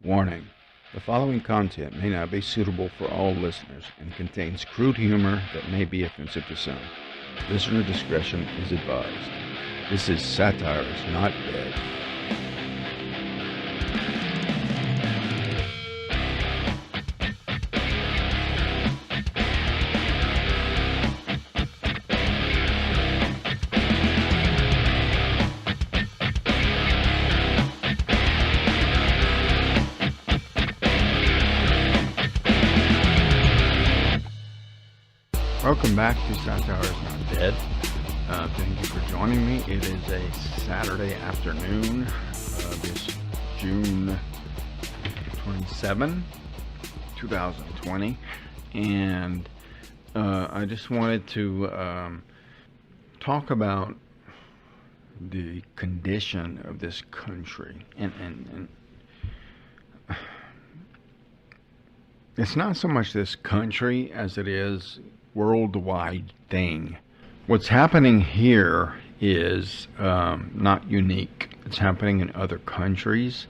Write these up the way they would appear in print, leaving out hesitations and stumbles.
Warning: the following content may not be suitable for all listeners and contains crude humor that may be offensive to some. Listener discretion is advised. This is Satire is Not Dead. Welcome back to Satire is Not Dead. Thank you for joining me. It is a Saturday afternoon, this June 27, 2020, and I just wanted to talk about the condition of this country, and it's not so much this country as it is worldwide thing. What's happening here is not unique. It's happening in other countries,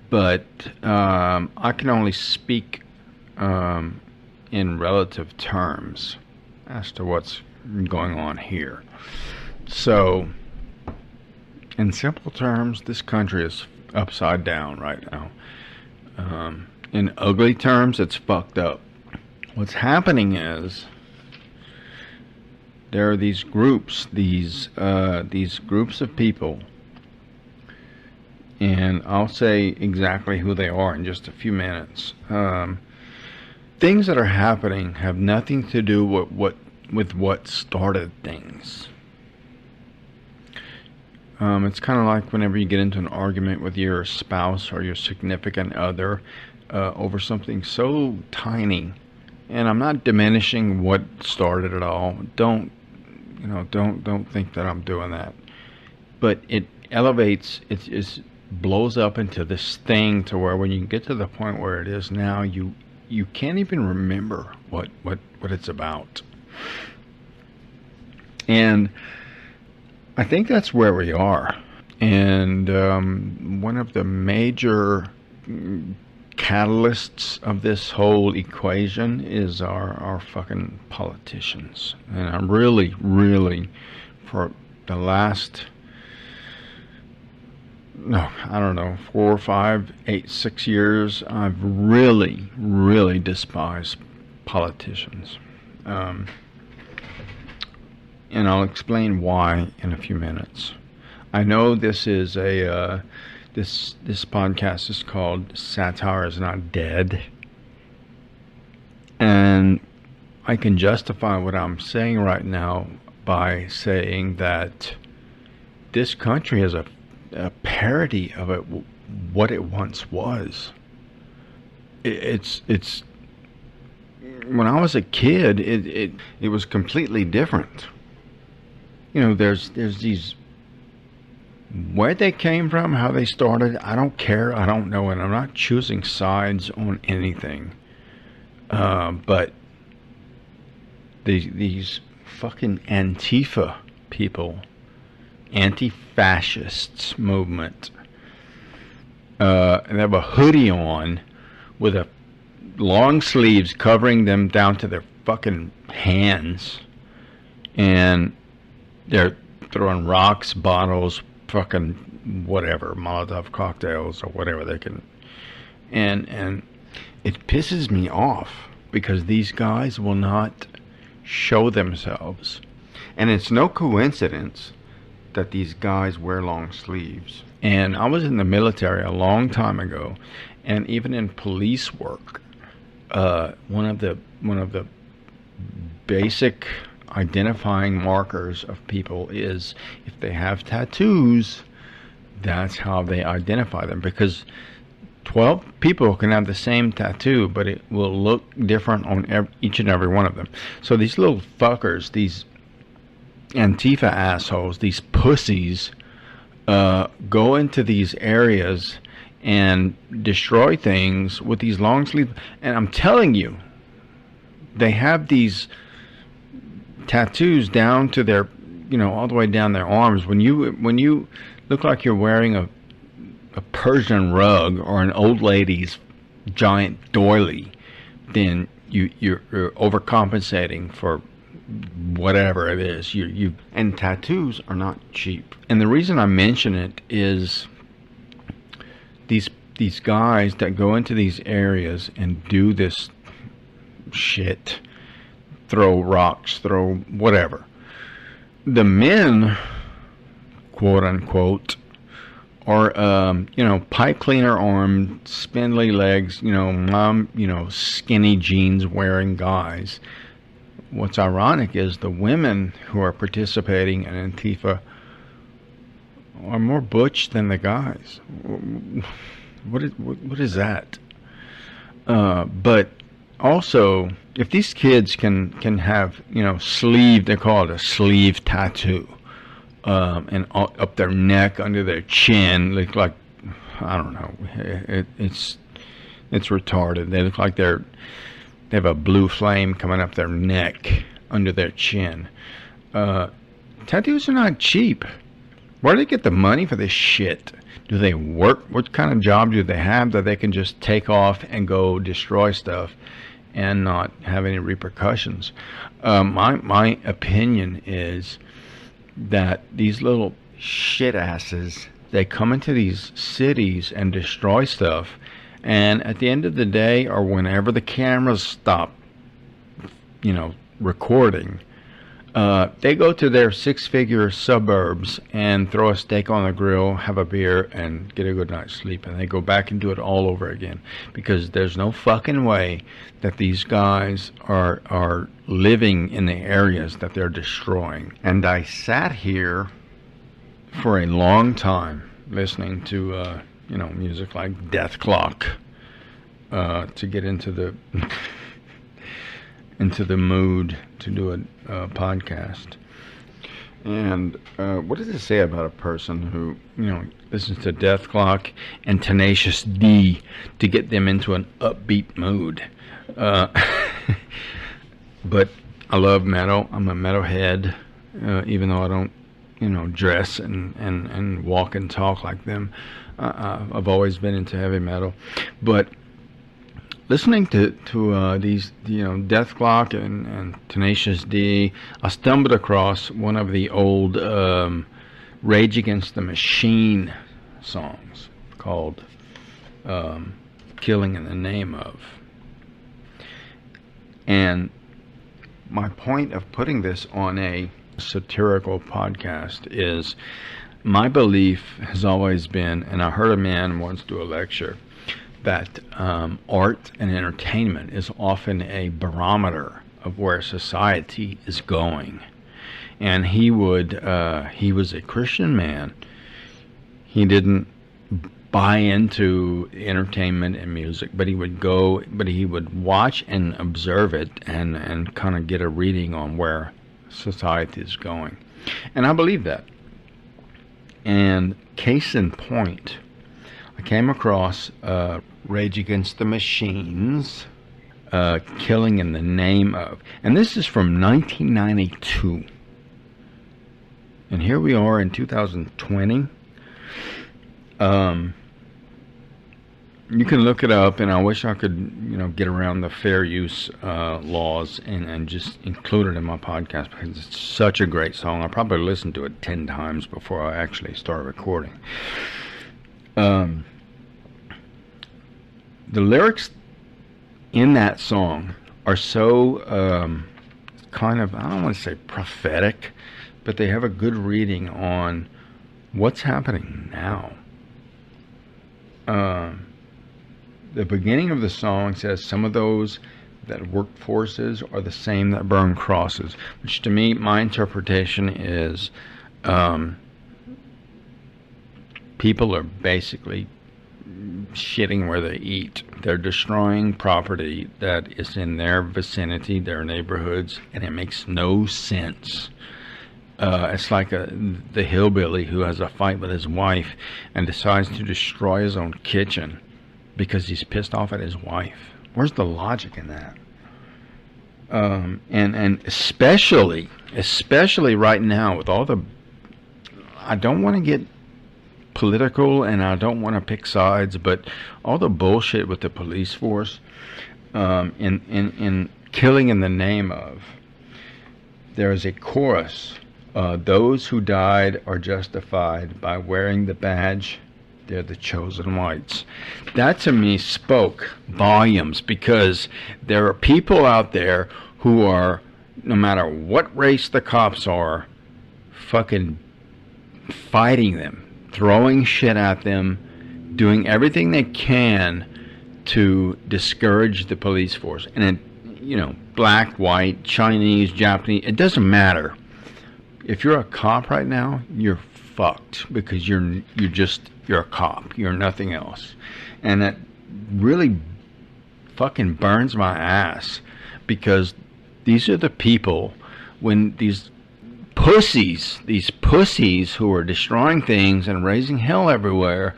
but I can only speak in relative terms as to what's going on here. So, in simple terms, this country is upside down right now. In ugly terms, it's fucked up. What's happening is there are these groups, these groups of people, and I'll say exactly who they are in just a few minutes. Things that are happening have nothing to do with what started things. It's kind of like whenever you get into an argument with your spouse or your significant other over something so tiny, and I'm not diminishing what started it all. Don't think that I'm doing that. But it elevates, it blows up into this thing to where when you get to the point where it is now, you can't even remember what it's about. And I think that's where we are. And one of the major catalysts of this whole equation is our fucking politicians. And I'm really for the last, I don't know, 4, 5, 8, 6 years, I've really despised politicians. And I'll explain why in a few minutes. I know this is a this podcast is called Satire is Not Dead, and I can justify what I'm saying right now by saying that this country is a parody of what it once was. It's when I was a kid, it was completely different. There's these. Where they came from, how they started, I don't care, I don't know, and I'm not choosing sides on anything. But these fucking Antifa people, anti-fascists movement, and they have a hoodie on with a long sleeves covering them down to their fucking hands, and they're throwing rocks, bottles, fucking whatever, Molotov cocktails or whatever they can, and it pisses me off because these guys will not show themselves, and it's no coincidence that these guys wear long sleeves. And I was in the military a long time ago, and even in police work, one of the basic identifying markers of people is if they have tattoos. That's how they identify them, because 12 people can have the same tattoo, but it will look different on each and every one of them. So these little fuckers, these Antifa assholes, these pussies, go into these areas and destroy things with these long sleeves. And I'm telling you, they have these tattoos down to their, all the way down their arms. When you look like you're wearing a a Persian rug or an old lady's giant doily, then you're overcompensating for whatever it is. And tattoos are not cheap. And the reason I mention it is these guys that go into these areas and do this shit, throw rocks, throw whatever. The men, quote unquote, are pipe cleaner armed, spindly legs, skinny jeans wearing guys. What's ironic is the women who are participating in Antifa are more butch than the guys. What is that? But also, if these kids can have sleeve, they call it a sleeve tattoo, and up their neck, under their chin, look like, I don't know, it's retarded. They look like they have a blue flame coming up their neck, under their chin. Tattoos are not cheap. Where do they get the money for this shit? Do they work? What kind of job do they have that they can just take off and go destroy stuff and not have any repercussions? My opinion is that these little shit asses, they come into these cities and destroy stuff, and at the end of the day, or whenever the cameras stop recording, they go to their six-figure suburbs and throw a steak on the grill, have a beer, and get a good night's sleep. And they go back and do it all over again. Because there's no fucking way that these guys are living in the areas that they're destroying. And I sat here for a long time listening to, music like Death Clock to get into the... into the mood to do a podcast. And what does it say about a person who listens to Death Clock and Tenacious D to get them into an upbeat mood? But I love metal. I'm a metalhead, even though I don't dress and walk and talk like them. I've always been into heavy metal. But listening to these, Death Clock and Tenacious D, I stumbled across one of the old Rage Against the Machine songs called Killing in the Name of. And my point of putting this on a satirical podcast is my belief has always been, and I heard a man once do a lecture, that art and entertainment is often a barometer of where society is going. And he was a Christian man. He didn't buy into entertainment and music, but he would watch and observe it and kind of get a reading on where society is going. And I believe that. And case in point, I came across Rage Against the Machine's Killing in the Name of. And this is from 1992. And here we are in 2020. You can look it up, and I wish I could, get around the fair use laws and just include it in my podcast, because it's such a great song. I probably listened to it 10 times before I actually start recording. The lyrics in that song are so kind of, I don't want to say prophetic, but they have a good reading on what's happening now. The beginning of the song says, some of those that work forces are the same that burn crosses, which to me, my interpretation is people are basically shitting where they eat. They're destroying property that is in their vicinity, their neighborhoods, and it makes no sense. It's like the hillbilly who has a fight with his wife and decides to destroy his own kitchen because he's pissed off at his wife. Where's the logic in that? And especially right now with all the... I don't want to get political, and I don't want to pick sides, but all the bullshit with the police force, in killing in the name of, there is a chorus. Those who died are justified by wearing the badge. They're the chosen whites. That to me spoke volumes, because there are people out there who are, no matter what race the cops are, fucking fighting them, throwing shit at them, doing everything they can to discourage the police force. And it, you know, black, white, Chinese, Japanese, it doesn't matter. If you're a cop right now, you're fucked, because you're a cop. You're nothing else. And that really fucking burns my ass, because these are the people, when these pussies who are destroying things and raising hell everywhere,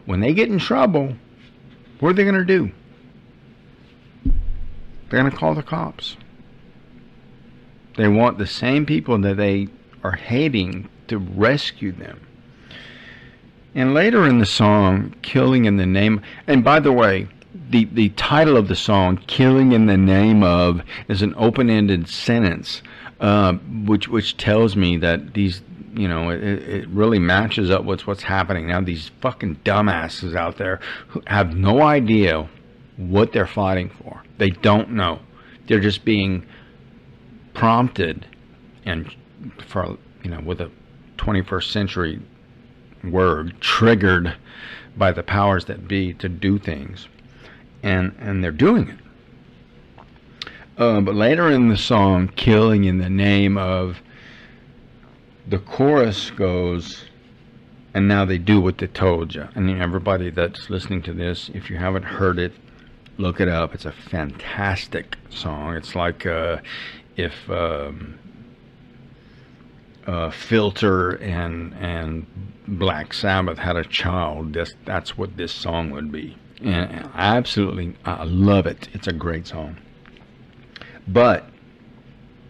when they get in trouble, what are they going to do? They're going to call the cops. They want the same people that they are hating to rescue them. And later in the song, Killing in the Name, and by the way, the title of the song, Killing in the Name of, is an open-ended sentence, which tells me that these, you know, it really matches up with what's happening now. These fucking dumbasses out there who have no idea what they're fighting for. They don't know. They're just being prompted, and for, you know, with a 21st century word, triggered by the powers that be to do things, and they're doing it. But later in the song, Killing in the Name of, the chorus goes, and now they do what they told you. I mean, everybody that's listening to this, if you haven't heard it, look it up. It's a fantastic song. It's like if Filter and Black Sabbath had a child, that's what this song would be. And I love it. It's a great song. But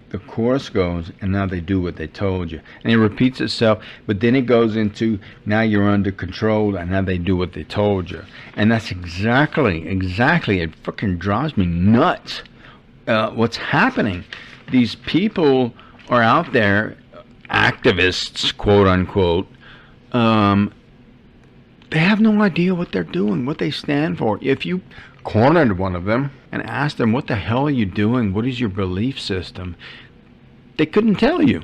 the chorus goes, and now they do what they told you. And it repeats itself, but then it goes into, now you're under control, and now they do what they told you. And that's exactly, it fucking drives me nuts. What's happening? These people are out there, activists, quote unquote, they have no idea what they're doing, what they stand for. If you cornered one of them and asked them, what the hell are you doing? What is your belief system? They couldn't tell you,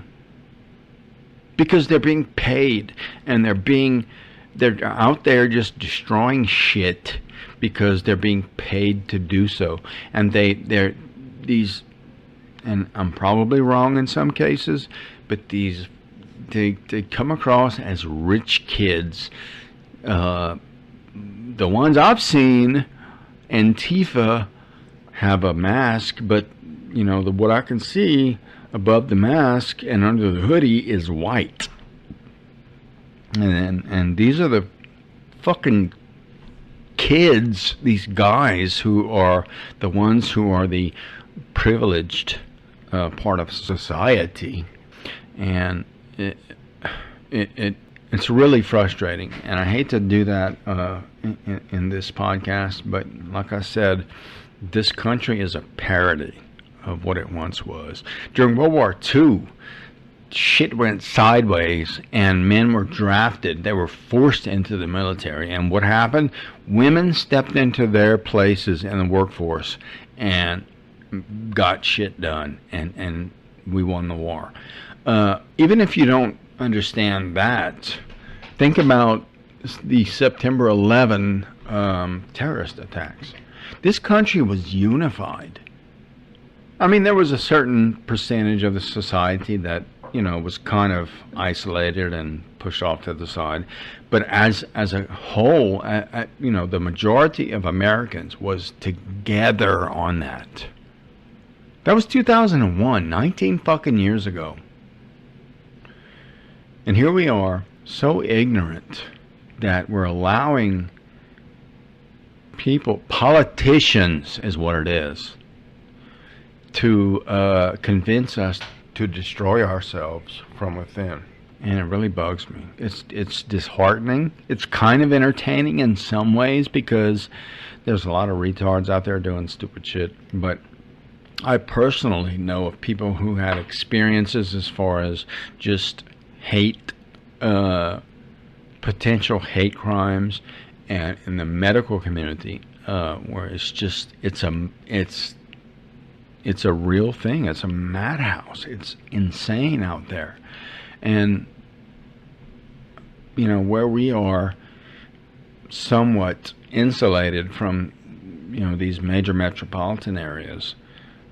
because they're being paid, and they're out there just destroying shit because they're being paid to do so. And they're these, and I'm probably wrong in some cases, but they come across as rich kids. The ones I've seen, Antifa, have a mask, but you know, what I can see above the mask and under the hoodie is white. And these are the fucking kids, these guys who are the ones who are the privileged part of society. And it's really frustrating, and I hate to do that in this podcast, but like I said, this country is a parody of what it once was. During World War II, shit went sideways, and men were drafted. They were forced into the military, and what happened? Women stepped into their places in the workforce and got shit done, and we won the war. Even if you don't understand that, think about the September 11 terrorist attacks. This country was unified. I mean, there was a certain percentage of the society that, you know, was kind of isolated and pushed off to the side, but as a whole, you know, the majority of Americans was together on that. That was 2001, 19 fucking years ago. And here we are, so ignorant that we're allowing people, politicians is what it is, to convince us to destroy ourselves from within. and it really bugs me. It's disheartening. It's kind of entertaining in some ways because there's a lot of retards out there doing stupid shit. But I personally know of people who had experiences as far as just hate, potential hate crimes, and in the medical community, where it's a real thing. It's a madhouse. It's insane out there. And, where we are somewhat insulated from, these major metropolitan areas,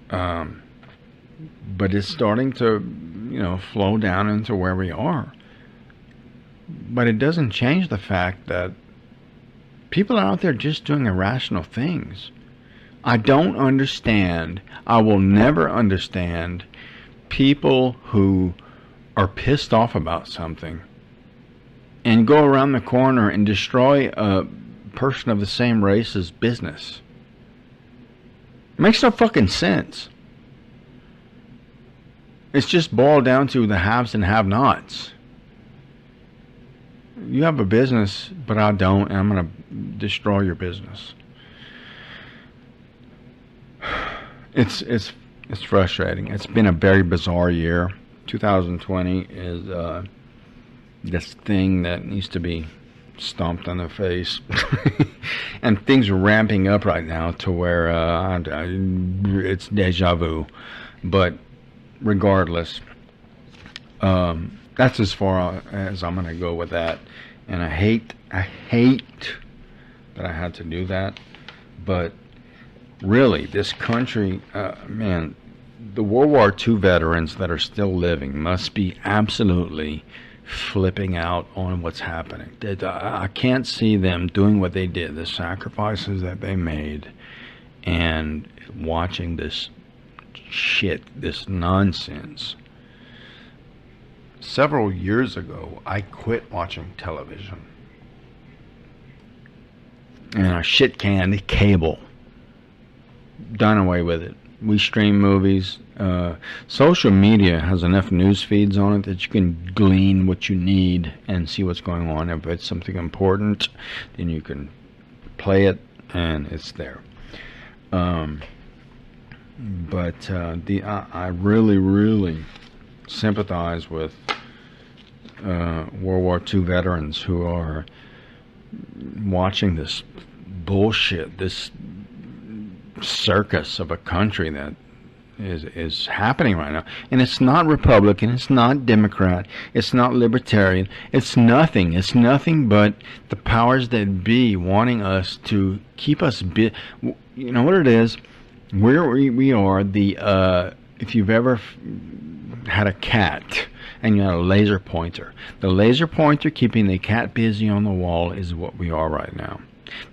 but it's starting to, flow down into where we are. But it doesn't change the fact that people are out there just doing irrational things. I don't understand. I will never understand people who are pissed off about something and go around the corner and destroy a person of the same race's business. It makes no fucking sense. It's just boiled down to the haves and have-nots. You have a business, but I don't, and I'm going to destroy your business. It's frustrating. It's been a very bizarre year. 2020 is this thing that needs to be stomped on the face. And things are ramping up right now to where it's deja vu. But regardless, that's as far as I'm going to go with that. And I hate that I had to do that. But really, this country, man, the World War II veterans that are still living must be absolutely flipping out on what's happening. I can't see them doing what they did, the sacrifices that they made, and watching this shit, this nonsense. Several years ago, I quit watching television. And I shit-canned cable. Done away with it. We stream movies. Social media has enough news feeds on it that you can glean what you need and see what's going on. If it's something important, then you can play it and it's there. But I really sympathize with World War II veterans who are watching this bullshit, this circus of a country that is happening right now. And it's not Republican, it's not Democrat, it's not Libertarian, it's nothing but the powers that be wanting us to keep us you know what it is? Where we are, if you've ever had a cat and you had a laser pointer, the laser pointer keeping the cat busy on the wall is what we are right now.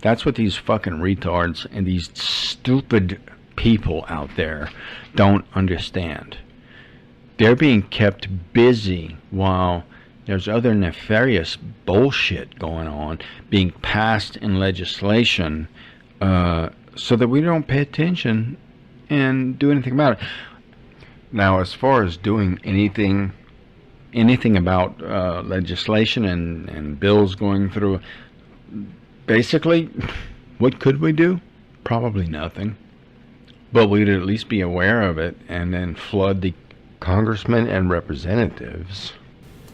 That's what these fucking retards and these stupid people out there don't understand. They're being kept busy while there's other nefarious bullshit going on being passed in legislation, so that we don't pay attention and do anything about it. Now, as far as doing anything about legislation and bills going through, basically, what could we do? Probably nothing. But we'd at least be aware of it and then flood the congressmen and representatives,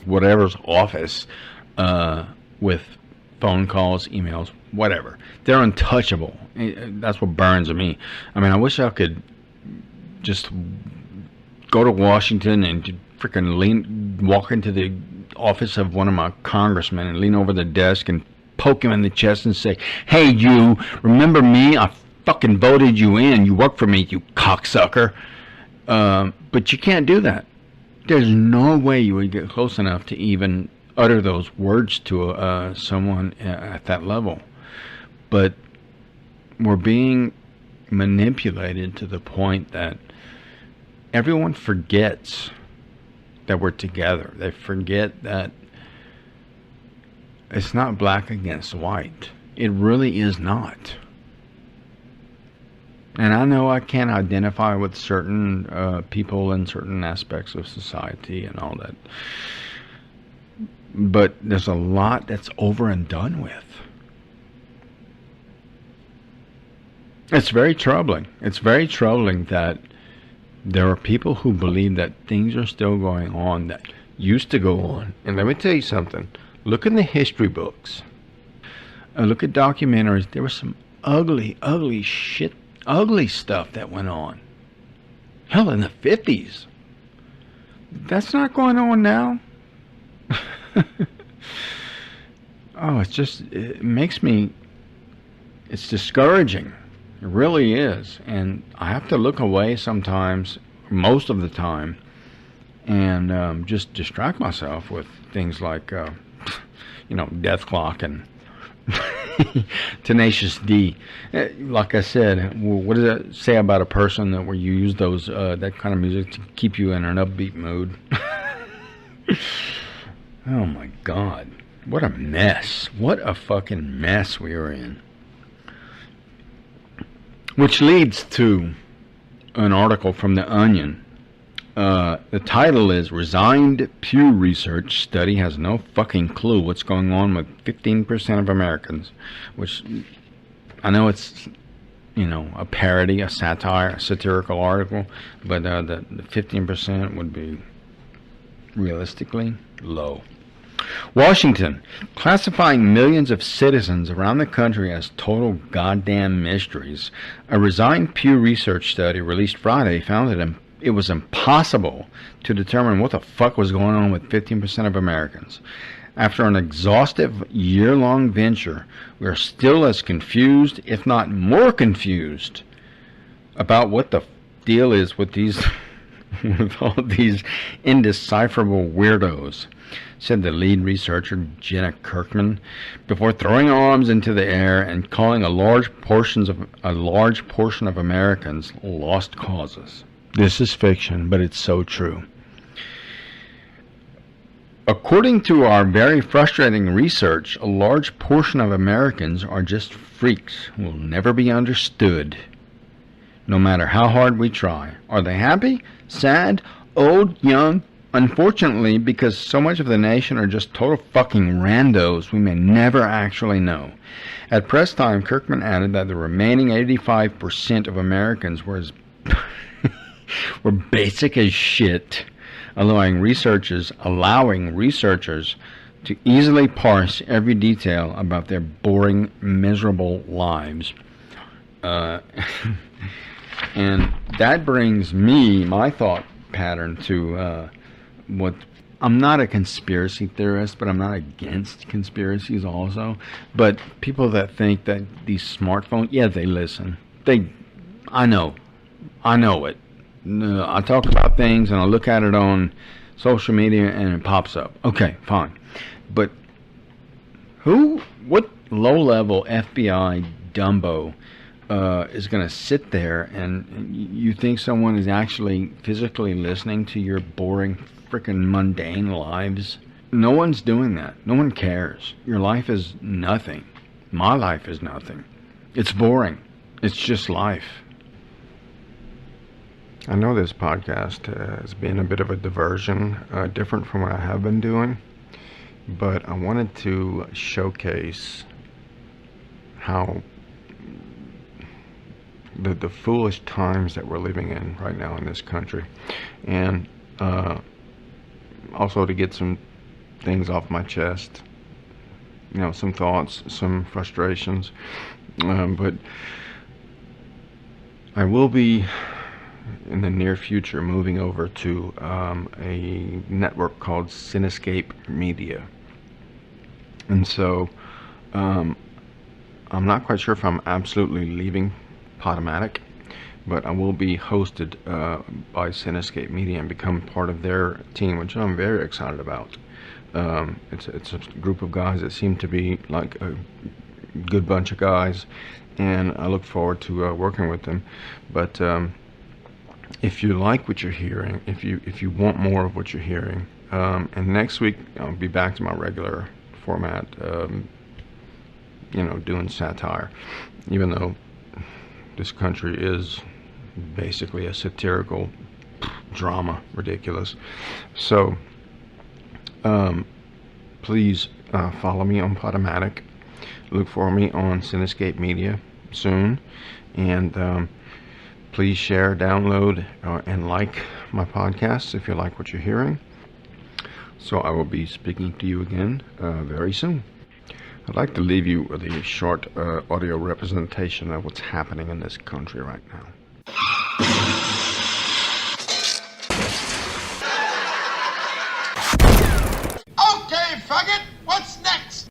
whatever's office, with phone calls, emails, whatever. They're untouchable. That's what burns me. I mean, I wish I could just go to Washington and freaking walk into the office of one of my congressmen and lean over the desk and poke him in the chest and say, "Hey, you, remember me? I fucking voted you in. You work for me, you cocksucker." But you can't do that. There's no way you would get close enough to even utter those words to someone at that level. But we're being manipulated to the point that everyone forgets that we're together. They forget that it's not black against white. It really is not. And I know I can't identify with certain people in certain aspects of society and all that. but there's a lot that's over and done with. It's very troubling. It's very troubling that there are people who believe that things are still going on that used to go on. And let me tell you something. Look in the history books. Look at documentaries. There was some ugly, ugly shit, ugly stuff that went on. Hell, in the 50s. That's not going on now. Oh, it makes me, it's discouraging. It really is. And I have to look away sometimes, most of the time, and just distract myself with things like, Death Clock and Tenacious D. Like I said, what does that say about a person that where you use those that kind of music to keep you in an upbeat mood? Oh my God. What a mess. What a fucking mess we are in. Which leads to an article from The Onion. The title is Resigned Pew Research Study Has No Fucking Clue What's Going On with 15% of Americans. Which, I know it's, a parody, a satire, a satirical article, but the 15% would be realistically low. Washington, classifying millions of citizens around the country as total goddamn mysteries. A resigned Pew Research study released Friday found that it was impossible to determine what the fuck was going on with 15% of Americans. After an exhaustive year-long venture, we are still as confused, if not more confused, about what the deal is with these with all these indecipherable weirdos, said the lead researcher Jenna Kirkman, before throwing arms into the air and calling a large portion of Americans lost causes. This is fiction, but it's so true. According to our very frustrating research, a large portion of Americans are just freaks who will never be understood, no matter how hard we try. Are they happy, sad, old, young? Unfortunately, because so much of the nation are just total fucking randos, we may never actually know. At press time, Kirkman added that the remaining 85% of Americans were basic as shit, allowing researchers to easily parse every detail about their boring, miserable lives. And that brings my thought pattern to what I'm not a conspiracy theorist, but I'm not against conspiracies also. But people that think that these smartphones, yeah, they listen. I know it. I talk about things and I look at it on social media and it pops up. Okay, fine. But what low-level FBI Dumbo is going to sit there and you think someone is actually physically listening to your boring, freaking mundane lives? No one's doing that. No one cares. Your life is nothing. My life is nothing. It's boring. It's just life. I know this podcast has been a bit of a diversion, different from what I have been doing, but I wanted to showcase how the foolish times that we're living in right now in this country, and also to get some things off my chest, some thoughts, some frustrations, but I will be in the near future moving over to a network called Cinescape Media, and so I'm not quite sure if I'm absolutely leaving Podomatic, but I will be hosted by Cinescape Media and become part of their team, which I'm very excited about. It's a group of guys that seem to be like a good bunch of guys, and I look forward to working with them. But if you like what you're hearing, if you want more of what you're hearing, and next week I'll be back to my regular format, doing satire, even though this country is basically a satirical drama, ridiculous. So Please follow me on Podomatic. Look for me on Cinescape Media soon. And please share, download, and like my podcasts if you like what you're hearing. So I will be speaking to you again very soon. I'd like to leave you with a short audio representation of what's happening in this country right now. Okay, faggot, what's next?